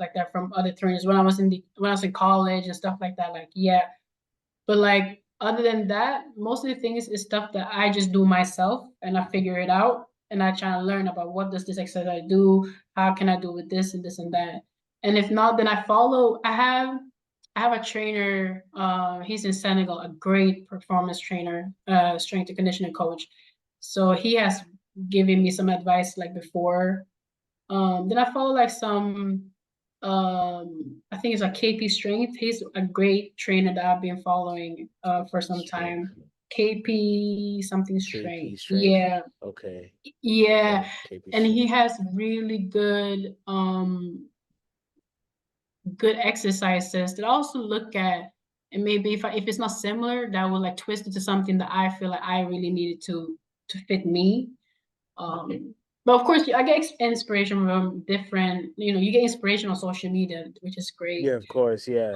like that from other trainers when I was in college and stuff like that. Like, yeah. But like other than that, most of the things is stuff that I just do myself and I figure it out and I try to learn about what does this exercise do, how can I do with this and this and that. And if not, then I have a trainer, he's in Senegal, a great performance trainer, strength and conditioning coach. So he has given me some advice like before. Then I follow like some I think it's a KP Strength. He's a great trainer that I've been following for some Strength. time. KP something KP strength. strength. Yeah. Okay. Yeah. Okay. KP And he strength. has really good exercises that I also look at, and maybe if it's not similar, that will like twist it to something that I feel like I really needed to fit me. Um, but of course, I get inspiration from different, you get inspiration on social media, which is great. Yeah, of course. Yeah.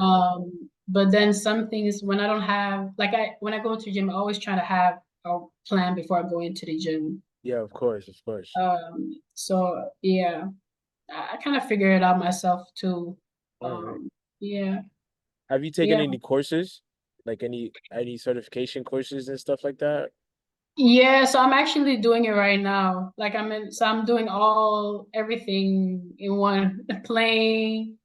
But then some things when I don't have, like when I go to the gym, I always try to have a plan before I go into the gym. Yeah, of course. Of course. So yeah, I kind of figure it out myself too. All right. Yeah, Have you taken yeah. any courses? Like any certification courses and stuff like that? Yeah, so I'm actually doing it right now. Like so I'm doing everything in one, playing,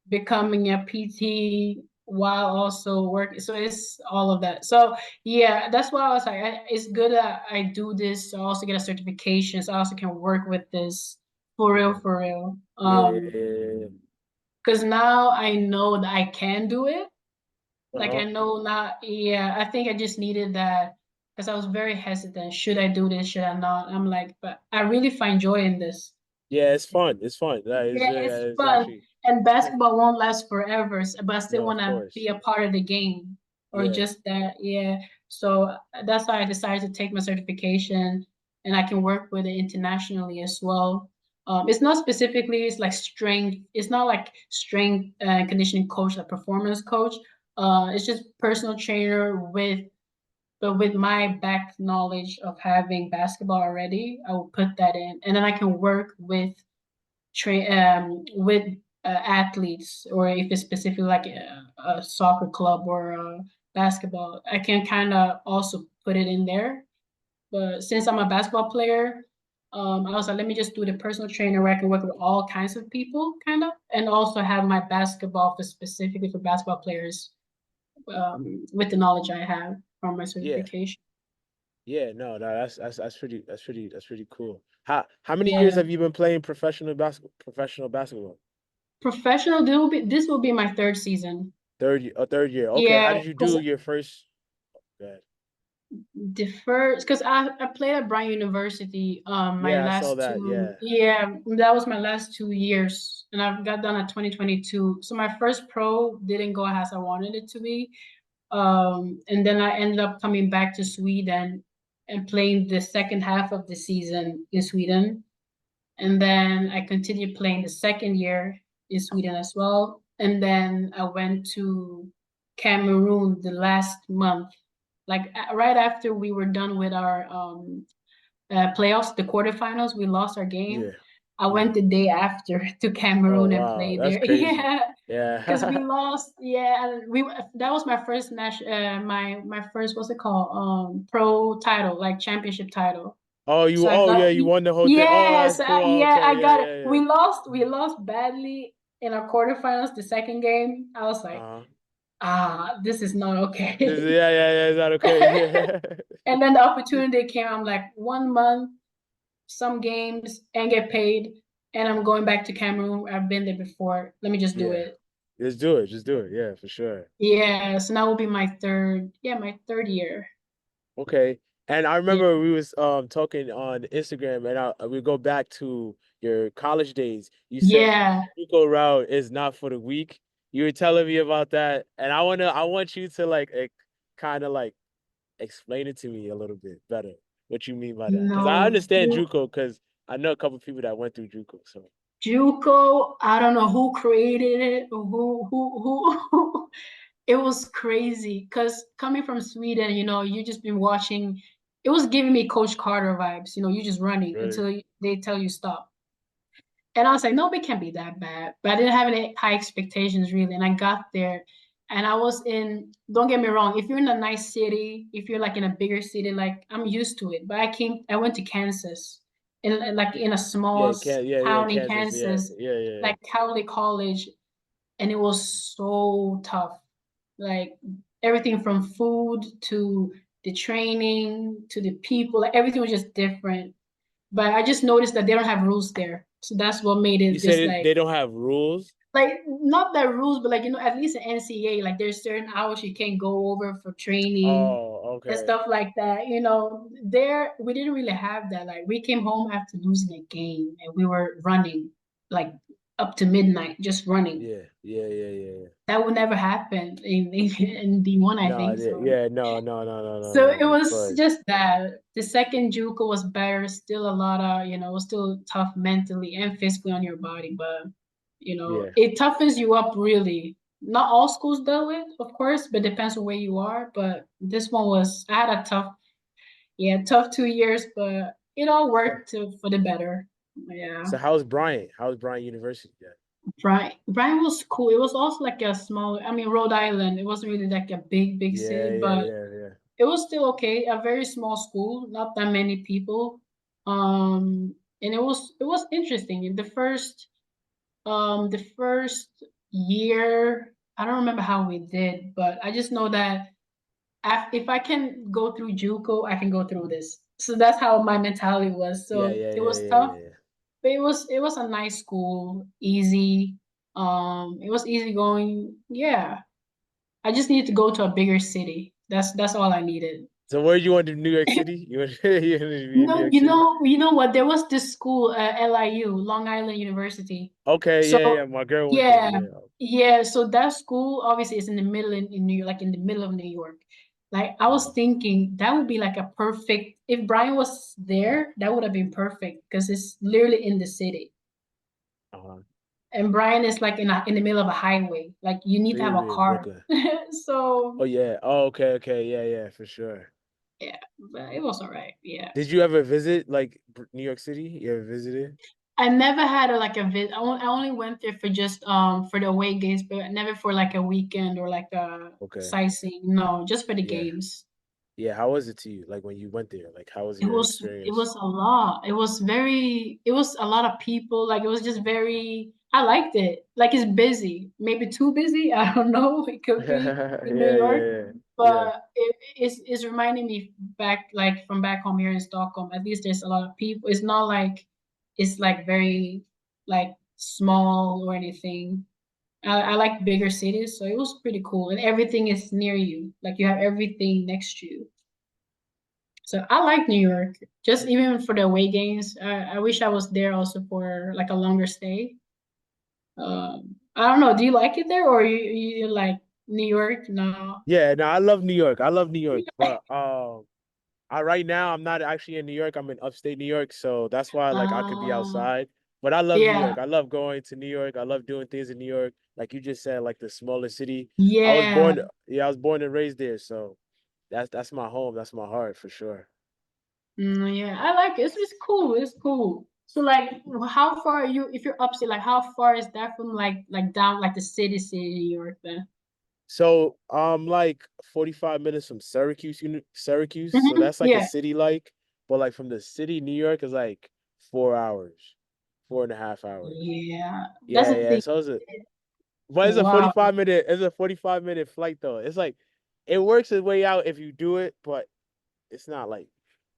becoming a PT while also working. So it's all of that. So yeah, that's why I was like, it's good that I do this. So I also get a certification, so I also can work with this for real, Yeah. for real. Yeah. Because now I know that I can do it. Like Uh-huh. I know now, yeah, I think I just needed that because I was very hesitant. Should I do this? Should I not? I'm like, but I really find joy in this. Yeah, it's fun. It's fun. Yeah, That it's is fun. actually And it's cool. basketball won't last forever, but I still No, want of to be course. a part of the game or Yeah. just that. Yeah. So that's why I decided to take my certification and I can work with it internationally as well. It's not specifically, it's like strength. It's not like strength and conditioning coach, like performance coach. It's just personal trainer but with my back knowledge of having basketball already, I will put that in, and then I can work with athletes, or if it's specifically like a soccer club or basketball, I can kind of also put it in there. But since I'm a basketball player, I was like, let me just do the personal trainer where I can work with all kinds of people, kind of, and also have my basketball for specifically for basketball players with the knowledge I have from my Yeah. certification. Yeah, no, no, that's pretty cool. How many years Yeah. have you been playing professional basketball? Professional, this will be my third season. Third year. Okay. How Yeah, did you because do your first? Good. the first, because I played at Bryant University my Yeah, I saw last that. two, Yeah. yeah, that was my last 2 years, and I've got done at 2022. So my first pro didn't go as I wanted it to be. And then I ended up coming back to Sweden and playing the second half of the season in Sweden. And then I continued playing the second year in Sweden as well. And then I went to Cameroon the last month, like right after we were done with our playoffs, the quarterfinals. We lost our game. Yeah. I Yeah. went the day after to Oh Cameroon and wow, played that's there. crazy. Yeah, because we Yeah. lost. Yeah, and we that was my first my first, what's it called, pro title, like championship title. So I Oh got, yeah, you won the whole thing. Oh, that's yes, cool. Oh, yeah, okay. I Yeah, got it. yeah, yeah. We lost badly in our quarterfinals. The second game, I was like, Uh-huh. this is not This is, okay. yeah, yeah, yeah. Is that okay? And then the opportunity came. I'm like, 1 month, some games, and get paid. And I'm going back to Cameroon. I've been there before. Let me just do Yeah. it. Just do it. Just do it. Yeah, for sure. Yeah. So now will be my third year. Okay. And I Yeah. remember we was talking on Instagram, and we go back to your college days. You said Yeah. Juco route is not for the weak. You were telling me about that, and I want you to like kind of like explain it to me a little bit better. What you mean by that? Because I No, understand JUCO, because I know a couple people that went through JUCO. So Juco, I don't know who created it or who. It was crazy because coming from Sweden, you just been watching. It was giving me Coach Carter vibes. You just running really, until they tell you stop. And I was like, no, it can't be that bad. But I didn't have any high expectations really. And I got there and I was in, don't get me wrong, if you're in a nice city, if you're like in a bigger city, like I'm used to it. But I went to Kansas in like in a small Yeah, town in Kansas, Kansas, yeah. like Cowley College, and it was so tough. Like everything from food to the training to the people, like everything was just different. But I just noticed that they don't have rules there. So that's what made You it said just they don't have rules? like not that rules, but like at least the NCAA, like there's certain hours you can't go over for training Oh, and okay. stuff like that. There we didn't really have that. Like we came home after losing a game and we were running like up to midnight, just running. Yeah. That would never happen in D1, I No, think so. yeah, So it of was course. just that the second Juco was better, still a lot of, it was still tough mentally and physically on your body, but Yeah. it toughens you up really. Not all schools do it, of course, but depends on where you are. But this one I had a tough 2 years, but it all worked for the better. Yeah. So how's Bryant? How's Bryant University? Yeah. Brian was cool. It was also like a small, I mean, Rhode Island. It wasn't really like a big city, but Yeah. it was still okay. A very small school, not that many people. And it was interesting. The first year, I don't remember how we did, but I just know that if I can go through JUCO, I can go through this. So that's how my mentality was. So it was tough, Yeah. but it was a nice school, easy. It was easy going. Yeah, I just needed to go to a bigger city. That's all I needed. So where you went to New York City? You went you went to be in New No, York City? you know what? There was this school, LIU, Long Island University. Okay, So yeah. My girl went there. yeah, Yeah. yeah. So that school obviously is in the middle in New York, like in the middle of New York. Like I was Uh-huh. thinking that would be like a perfect if Brian was there, that would have been perfect because it's literally in the city. Uh-huh. And Brian is like in the middle of a highway. Like you need to have a Period, car. Brooklyn. So Oh yeah. Oh, okay. Yeah, for sure. yeah, but it was all right. Yeah. Did you ever visit like New York City? You ever visited? I never had like a visit. I only went there for just for the away games, but never for like a weekend or like a Okay. sightseeing. No, just for the Yeah. games. Yeah. How was it to you? Like when you went there? Like how was It your was it experience? was a lot. It was a lot of people. Like it was just very I liked it. Like it's busy. Maybe too busy. I don't know. It could be in New York. Yeah. But it's reminding me back like from back home here in Stockholm. At least there's a lot of people. It's not like it's like very like small or anything. I like bigger cities, so it was pretty cool. And everything is near you. Like you have everything next to you. So I like New York, just even for the away games. I wish I was there also for like a longer stay. I don't know. Do you like it there, or you like New York? No. Yeah, no, I love New York. I love New York, but I right now I'm not actually in New York. I'm in upstate New York, so that's why like I could be Uh, outside. But I love New yeah, York. I love going to New York. I love doing things in New York. Like you just said, like the smaller city. yeah, I was born and raised there, so that's my home. That's my heart for sure. yeah. I like it. It's cool. It's cool. So like, how far are you? If you're upstate, like, how far is that from like down like the city New York then? So like 45 minutes from Syracuse. So that's like a Yeah, city like, but like from the city, New York is like 4 hours, 4.5 hours. yeah. That's the Yeah. thing. So but Wow. 45-minute flight though. It's like it works its way out if you do it, but it's not like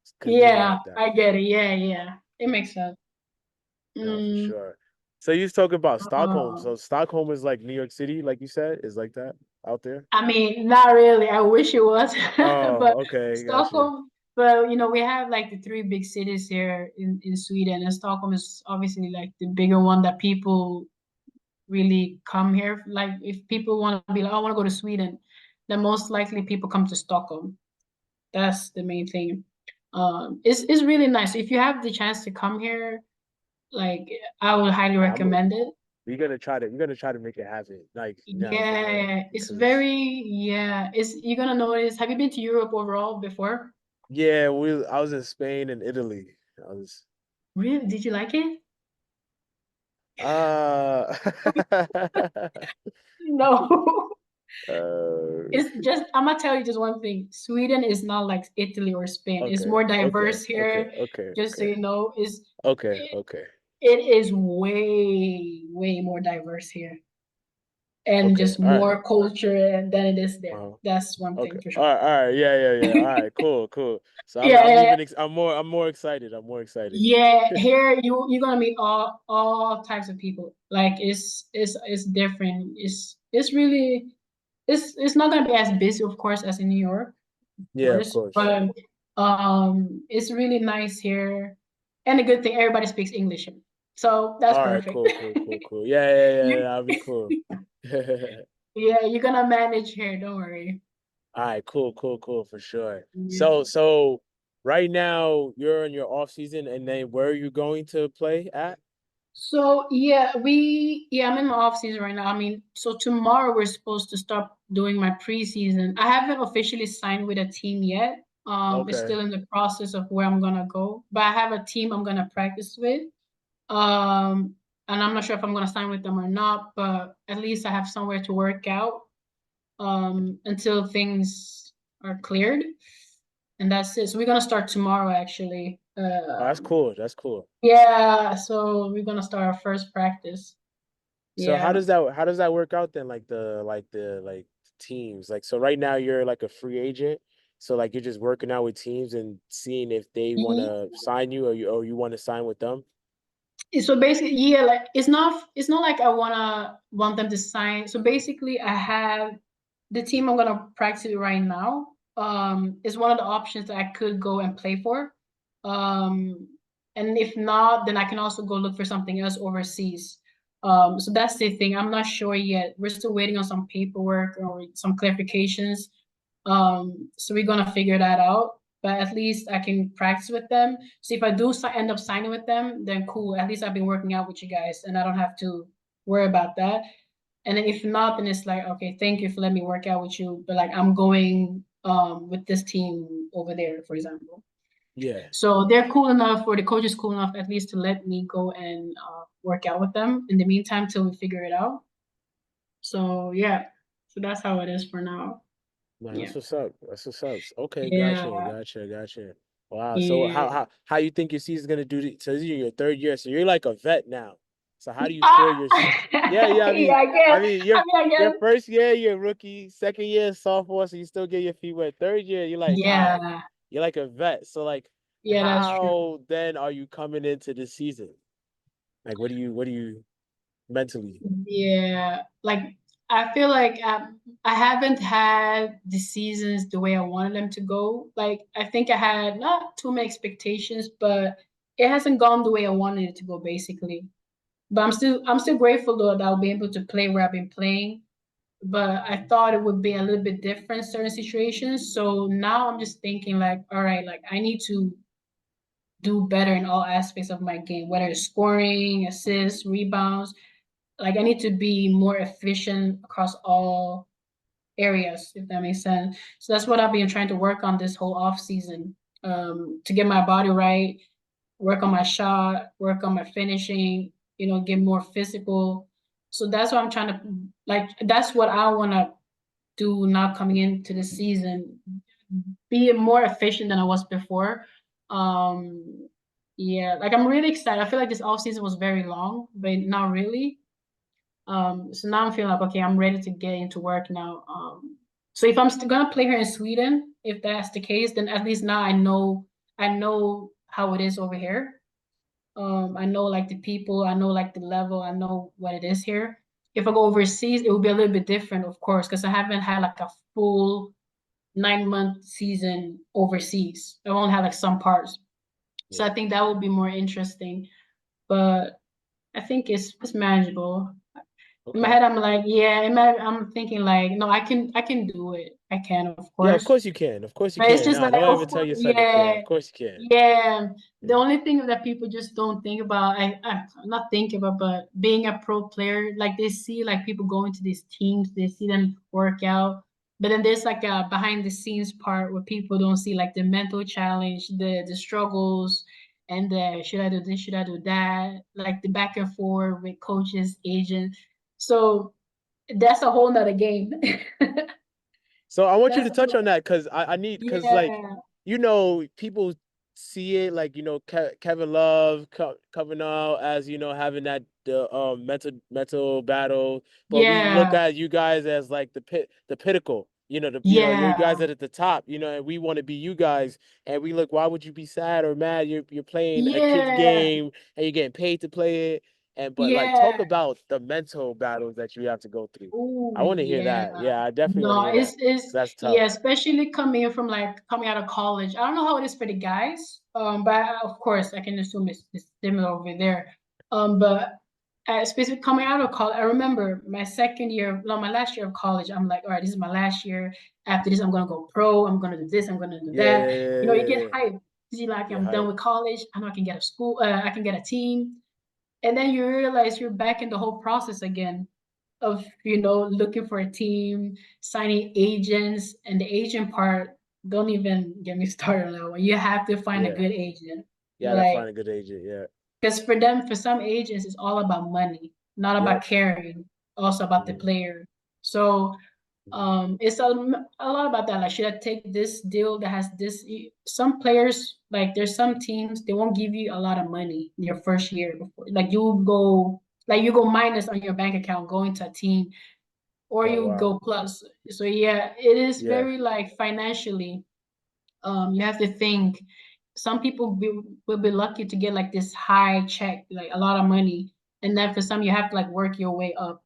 it's convenient Yeah, like that. I get it. Yeah. It makes sense. No, for Mm, sure. So you was talking about Stockholm. uh, So Stockholm is like New York City, like you said, is like that out there. I mean, not really. I wish it was, but Oh, okay, gotcha. Stockholm. But we have like the three big cities here in Sweden, and Stockholm is obviously like the bigger one that people really come here. Like if people want to be like, "Oh, I want to go to Sweden," then most likely people come to Stockholm. That's the main thing. It's really nice. If you have the chance to come here, like I would highly Yeah, I'm recommend it. we're gonna try to make it happen. Like, for real. Yeah, it's Because very yeah. It's you're gonna notice. Have you been to Europe overall before? yeah, I was in Spain and Italy. I was Really? Did you like it? Uh, No. It's shoot. just, I'm gonna tell you just one thing. Sweden is not like Italy or Spain. It's Okay, more okay, diverse okay, here. okay, Just so okay, you know, okay, it, okay, it is way, way more diverse here. And okay. just All right. more culture than it is there. Uh-huh. That's one Okay. thing for All sure. right. All right. Yeah. Yeah. Yeah. All right. Cool. Cool. So Yeah, I'm yeah, yeah. even I'm more excited. I'm more excited. Yeah, here you're gonna meet all types of people. Like it's different. It's really it's not gonna be as busy, of course, as in New York, of Yeah. Of course, course. but it's really nice here. And the good thing, everybody speaks English here. So that's All right. perfect. Cool. Cool. Cool. Cool. Yeah. Yeah. Yeah. You, That'll be cool. All yeah, you're gonna manage here, don't worry. right. Cool. Cool. Cool. For sure. Yeah. So right now you're in your off season, and then where are you going to play at? So I'm in my off season right now. I mean, so tomorrow we're supposed to start doing my preseason. I haven't officially signed with a team yet. It's Okay. still in the process of where I'm gonna go, but I have a team I'm gonna practice with. Um, and I'm not sure if I'm gonna sign with them or not, but at least I have somewhere to work out until things are cleared, and that's it. So we're gonna start tomorrow, actually. Oh, that's cool. That's cool. Yeah, so we're gonna start our first practice. So Yeah. how does that work out then? Like teams. Like so right now you're like a free agent. So like you're just working out with teams and seeing if they want Ye- to sign you or you want to sign with them. So basically, yeah, like it's not like I want them to sign. So basically, I have the team I'm gonna practice with right now. Is one of the options that I could go and play for. Um, and if not, then I can also go look for something else overseas. So that's the thing. I'm not sure yet. We're still waiting on some paperwork or some clarifications. So we're gonna figure that out. But at least I can practice with them. So if I do end up signing with them, then cool. At least I've been working out with you guys, and I don't have to worry about that. And then if not, then it's like, okay, thank you for letting me work out with you, but like I'm going with this team over there, for example. Yeah. So they're cool enough, or the coach is cool enough at least to let me go and work out with them in the meantime till we figure it out. So yeah, so that's how it is for now. No, Yeah. that's what's up. That's what's up. Okay, gotcha, Yeah. gotcha, gotcha. Wow. So Yeah. how you think your season's gonna do? So this is your third year, so you're like a vet now. So how do you feel Ah! your? Yeah, yeah. Yeah, I I guess. mean I mean, I your guess. first year you're a rookie, second year is sophomore, so you still get your feet wet. Third year you're like, all right, Yeah. you're like a vet. So like, Yeah, that's true. how then are you coming into the season? Like, what do you mentally? Yeah. Like I feel like I haven't had the seasons the way I wanted them to go. Like I think I had not too many expectations, but it hasn't gone the way I wanted it to go, basically. But I'm still grateful though that I'll be able to play where I've been playing. But I thought it would be a little bit different in certain situations. So now I'm just thinking like, all right, like I need to do better in all aspects of my game, whether it's scoring, assists, rebounds. Like I need to be more efficient across all areas, if that makes sense. So that's what I've been trying to work on this whole off season, to get my body right, work on my shot, work on my finishing, get more physical. So that's what I'm trying to like. That's what I want to do now coming into the season. Be more efficient than I was before. Yeah, like I'm really excited. I feel like this off season was very long, but not really. So now I'm feeling like okay, I'm ready to get into work now. So if I'm still gonna play here in Sweden, if that's the case, then at least now I know how it is over here. I know like the people, I know like the level, I know what it is here. If I go overseas, it will be a little bit different, of course, because I haven't had like a full 9-month season overseas. I only had like some parts. So Yeah. I think that will be more interesting. But I think it's manageable. In my Okay. head, I'm like, yeah. I'm thinking like, no, I can do it. I can, of Yeah, of course. course you can. Of course you But it's can. just Nah, like, don't of ever tell course, your son you can't. yeah, Of course you can. yeah. The Yeah. only thing that people just don't think about, I'm not thinking about, but being a pro player, like they see like people going to these teams, they see them work out, but then there's like a behind the scenes part where people don't see like the mental challenge, the struggles, And then should I do this? Should I do that? Like the back and forth with coaches, agents. So that's a whole nother game. So I want you That's to a touch whole, on that because I need because like yeah, people see it like Kevin Love coming out as having that the mental battle, but we look yeah, at you guys as like the pinnacle. You yeah, guys are at the top. And we want to be you guys. And we look, why would you be sad or mad? You're playing a kid's yeah, game and you're getting paid to play it. But like talk yeah. about the mental battles that you have to go through. Oh I want to hear yeah. that. Yeah, I definitely want to No, hear that. it's That's yeah, tough. especially coming out of college. I don't know how it is for the guys. But of course I can assume it's similar over there. But especially coming out of college, I remember my second year, no, my last year of college, I'm like, all right, this is my last year. After this, I'm gonna go pro, I'm gonna do this, I'm gonna do Yeah, that. yeah, yeah, You know, you yeah, get yeah. hyped. You like Get I'm done hype. with college, I know I can get a school, I can get a team. And then you realize you're back in the whole process again of looking for a team, signing agents, and the agent part. Don't even get me started on that one. You have to find a Yeah. good agent, You gotta like find a good agent. Yeah. because for some agents, it's all about money, not about Yep. caring. Also about the Hmm. player. So Hmm. it's a lot about that. Like, should I take this deal that has this? Some players, like, there's some teams they won't give you a lot of money in your first year before. Like you go minus on your bank account going to a team, or Oh you wow. go plus. So yeah, it is Yeah. very like financially. You have to think. Some people will be lucky to get like this high check, like a lot of money, and then for some you have to like work your way up.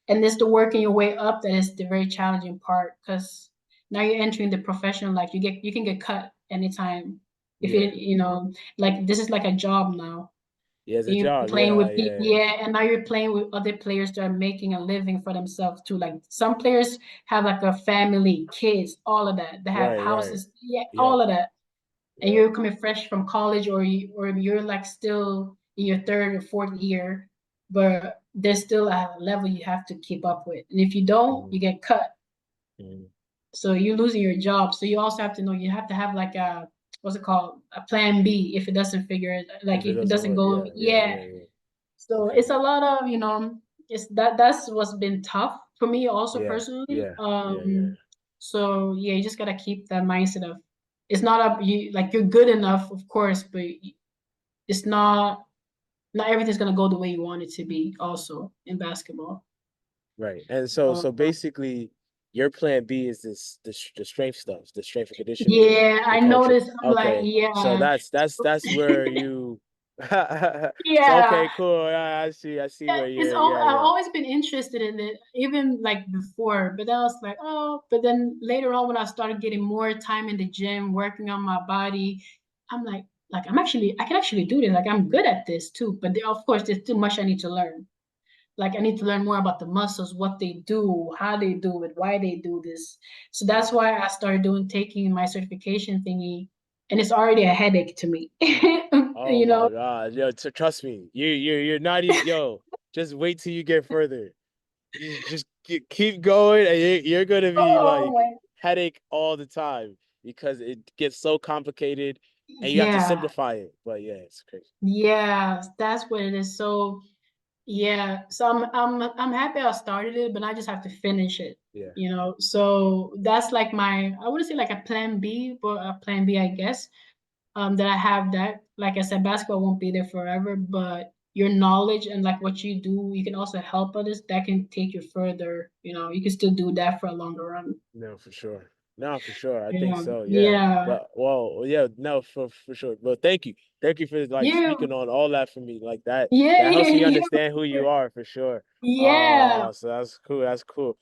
And it's the working your way up that is the very challenging part because now you're entering the professional life. You can get cut anytime if Yeah. like this is like a job now. Yeah. It's a You're job. playing Yeah. with people, Yeah. yeah, and now you're playing with other players that are making a living for themselves too. Like some players have like a family, kids, all of that. They have Right. Right. houses, yeah, Yep. all of that. And Yep. you're coming fresh from college, or you're like still in your third or fourth year, but there's still a level you have to keep up with. And if you don't, Hmm. you get cut. Hmm. So you're losing your job. So you also have to know you have to have like a what's it called? A plan B if it doesn't figure it, like If it if it doesn't doesn't work, go, yeah. Yeah. yeah. Yeah. Yeah. So Okay. it's a lot of, it's that's what's been tough for me also Yeah. personally. Yeah. Yeah. Yeah. So yeah, you just gotta keep that mindset of it's not up you like you're good enough, of course, but it's not everything's gonna go the way you want it to be also in basketball. Right. And so Um, basically your plan B is the strength stuff, the strength and conditioning, yeah, the I coaching. noticed. I'm like, Okay. So yeah, that's where you so yeah. okay, cool. I see where It's you're all yeah, I've yeah. always been interested in it, even like before. But then I was like, oh. But then later on, when I started getting more time in the gym, working on my body, I'm like I can actually do this. Like I'm good at this too. But of course, there's too much I need to learn. Like I need to learn more about the muscles, what they do, how they do it, why they do this. So Yeah. that's why I started taking my certification thingy, and it's already a headache to me. Oh You know? my God. Yo, trust me. You're not even yo, just wait till you get further. Just keep going and you're gonna be Oh like my, headache all the time because it gets so complicated and you have to yeah. simplify it. But yeah, it's crazy. Yeah, that's what it is. So yeah, so I'm happy I started it, but I just have to finish it, Yeah. So that's like I wouldn't say like a plan B, but a plan B, I guess. That I have that. Like I said, basketball won't be there forever, but your knowledge and like what you do, you can also help others. That can take you further. You can still do that for a longer run. No, for sure. No, for sure. I think Yeah, so. Yeah. yeah, But well, yeah, no, for sure. But thank you. Thank you for like yeah, speaking on all that for me. Like yeah, that helps me yeah, understand who you are for sure. yeah. So that's cool. That's cool.